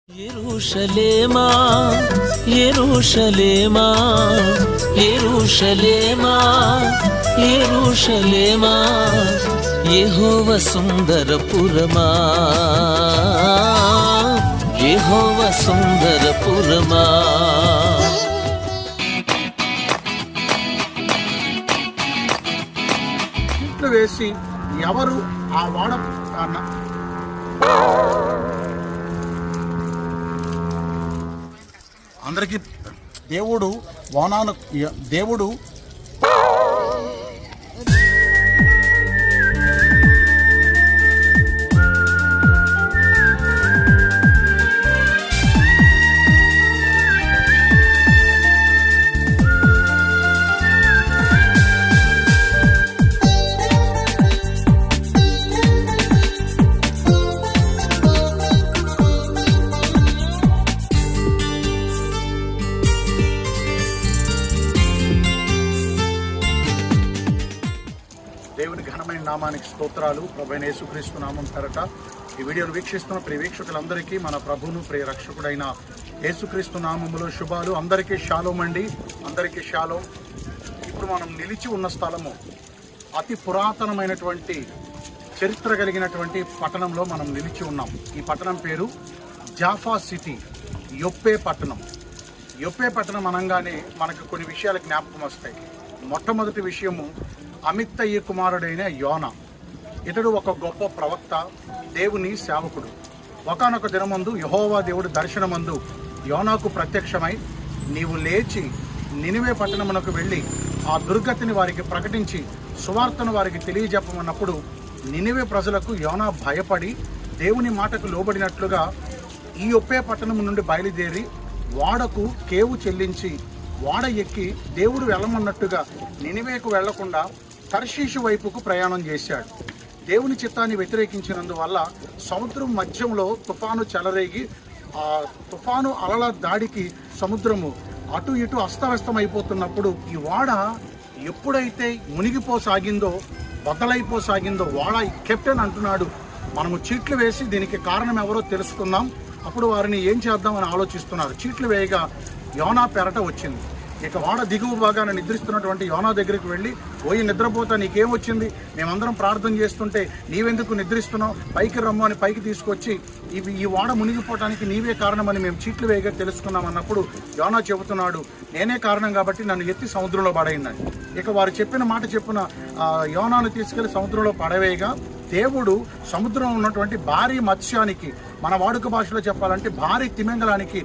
యెరూషలేమా యెరూషలేమా యెరూషలేమా యెరూషలేమా యెహోవా సుందరపురమా యెహోవా సుందరపురమా. ఇట్లు వేసి ఎవరు ఆ వాడ అందరికీ దేవుడు దేవుని ఘనమైన నామానికి స్తోత్రాలు. ప్రభువైన యేసుక్రీస్తు నామం పేరట ఈ వీడియోను వీక్షిస్తున్న ప్రియ వీక్షకులందరికీ మన ప్రభువును ప్రియ రక్షకుడైన యేసుక్రీస్తు నామములో శుభాలు. అందరికీ షాలోమ్ అండి, అందరికీ షాలోమ్. ఇప్పుడు మనం నిలిచి ఉన్న స్థలము అతి పురాతనమైనటువంటి చరిత్ర కలిగినటువంటి పట్టణంలో మనం నిలిచి ఉన్నాం. ఈ పట్టణం పేరు జాఫా సిటీ, యొప్పే పట్టణం. యొప్పే పట్టణం అనగానే మనకు కొన్ని విషయాలు జ్ఞాపకం వస్తాయి. మొట్టమొదటి విషయము అమిత్తయ్య కుమారుడైన యోనా. ఇతడు ఒక గొప్ప ప్రవక్త, దేవుని సేవకుడు. ఒకానొక దినమందు యెహోవా దేవుడు దర్శనమందు యోనాకు ప్రత్యక్షమై, నీవు లేచి నినివే పట్టణమునకు వెళ్ళి ఆ దుర్గతిని వారికి ప్రకటించి సువార్తను వారికి తెలియజెప్పమన్నప్పుడు నినివే ప్రజలకు యోనా భయపడి దేవుని మాటకు లోబడినట్లుగా ఈ యొప్పే పట్టణం నుండి బయలుదేరి వాడకు కేవు చెల్లించి వాడ ఎక్కి దేవుడు వెళ్ళమన్నట్టుగా నినివేకు వెళ్లకుండా తర్షీషు వైపుకు ప్రయాణం చేశాడు. దేవుని చిత్తాన్ని వ్యతిరేకించినందువల్ల సముద్రం మధ్యంలో తుఫాను చెలరేగి ఆ తుఫాను అలల దాడికి సముద్రము అటు ఇటు అస్తవ్యస్తమైపోతున్నప్పుడు ఈ వాడ ఎప్పుడైతే మునిగిపోసాగిందో, బద్దలైపోసాగిందో, వాడ కెప్టెన్ అంటున్నాడు, మనము చీట్లు వేసి దీనికి కారణం ఎవరో తెలుసుకుందాం. అప్పుడు వారిని ఏం చేద్దామని ఆలోచిస్తున్నారు. చీట్లు వేయగా యోనా పెరట వచ్చింది. ఇక వాడ దిగువ భాగాన నిద్రిస్తున్నటువంటి యోనా దగ్గరికి వెళ్ళి, పోయి నిద్రపోతా, నీకేం వచ్చింది? మేమందరం ప్రార్థన చేస్తుంటే నీవెందుకు నిద్రిస్తున్నావు? పైకి రమ్ము అని పైకి తీసుకొచ్చి ఈ వాడ మునిగిపోవటానికి నీవే కారణమని మేము చీట్లు వేయగా తెలుసుకున్నాం అన్నప్పుడు యోనా చెబుతున్నాడు, నేనే కారణం కాబట్టి నన్ను ఎత్తి సముద్రంలో పడేయిందని. ఇక వారు చెప్పిన మాట చెప్పున యోనాను తీసుకెళ్లి సముద్రంలో పడవేయగా దేవుడు సముద్రంలో ఉన్నటువంటి భారీ మత్స్యానికి, మన వాడుక భాషలో చెప్పాలంటే భారీ తిమింగలానికి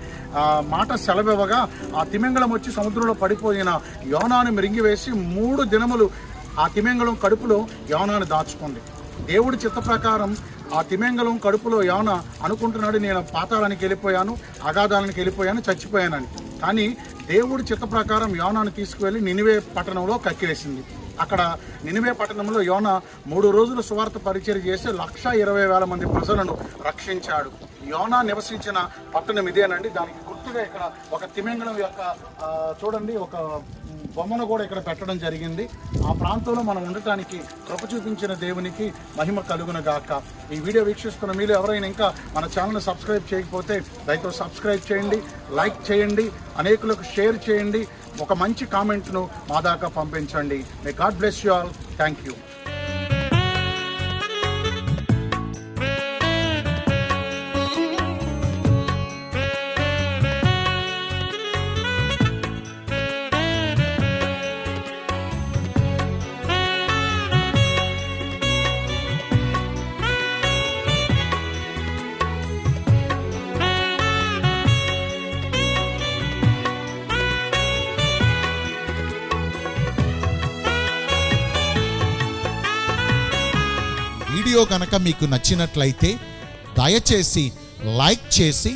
మాట సెలవివ్వగా ఆ తిమింగలం వచ్చి సముద్రంలో పడిపోయిన యోనాను మిరింగివేసి 3 దినములు ఆ తిమింగలం కడుపులో యోనాను దాచుకుంది. దేవుడి చిత్త ప్రకారం ఆ తిమింగలం కడుపులో యోనా అనుకుంటున్నాడు, నేను పాతాళానికి వెళ్ళిపోయాను, అగాధానికి వెళ్ళిపోయాను, చచ్చిపోయానని. కానీ దేవుడి చిత్త ప్రకారం యోనాను తీసుకువెళ్ళి నినివే పట్టణంలో కక్కివేసింది. అక్కడ నినివే పట్టణంలో యోనా 3 రోజులు సువార్త పరిచయం చేసి 120,000 మంది ప్రజలను రక్షించాడు. యోనా నివసించిన పట్టణం ఇదేనండి. దానికి గుర్తుగా ఇక్కడ ఒక తిమింగలం యొక్క చూడండి ఒక బొమ్మను కూడా ఇక్కడ పెట్టడం జరిగింది. ఆ ప్రాంతంలో మనం ఉండటానికి కృప చూపించిన దేవునికి మహిమ కలుగును గాక. ఈ వీడియో వీక్షిస్తున్న మీరు ఎవరైనా ఇంకా మన ఛానల్ని సబ్స్క్రైబ్ చేయకపోతే దయతో సబ్స్క్రైబ్ చేయండి, లైక్ చేయండి, అనేకులకు షేర్ చేయండి, ఒక మంచి కామెంట్ను మా దాకా పంపించండి. May God bless you all. Thank you. Video కనుక మీకు నచ్చినట్లయితే దయచేసి లైక్ చేసి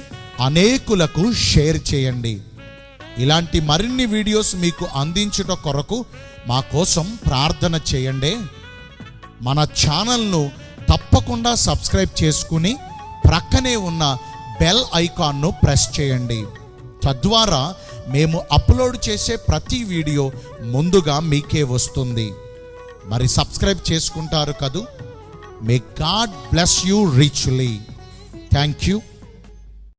అనేకులకు షేర్ చేయండి. ఇలాంటి మరిన్ని వీడియోస్ మీకు అందించుట కొరకు మా కోసం ప్రార్థన చేయండి. మన ఛానల్ను తప్పకుండా సబ్స్క్రైబ్ చేసుకుని ప్రక్కనే ఉన్న బెల్ ఐకాన్ను ప్రెస్ చేయండి. తద్వారా మేము అప్లోడ్ చేసే ప్రతి వీడియో ముందుగా మీకే వస్తుంది. మరి సబ్స్క్రైబ్ చేసుకుంటారు కదూ. May God bless you richly. Thank you.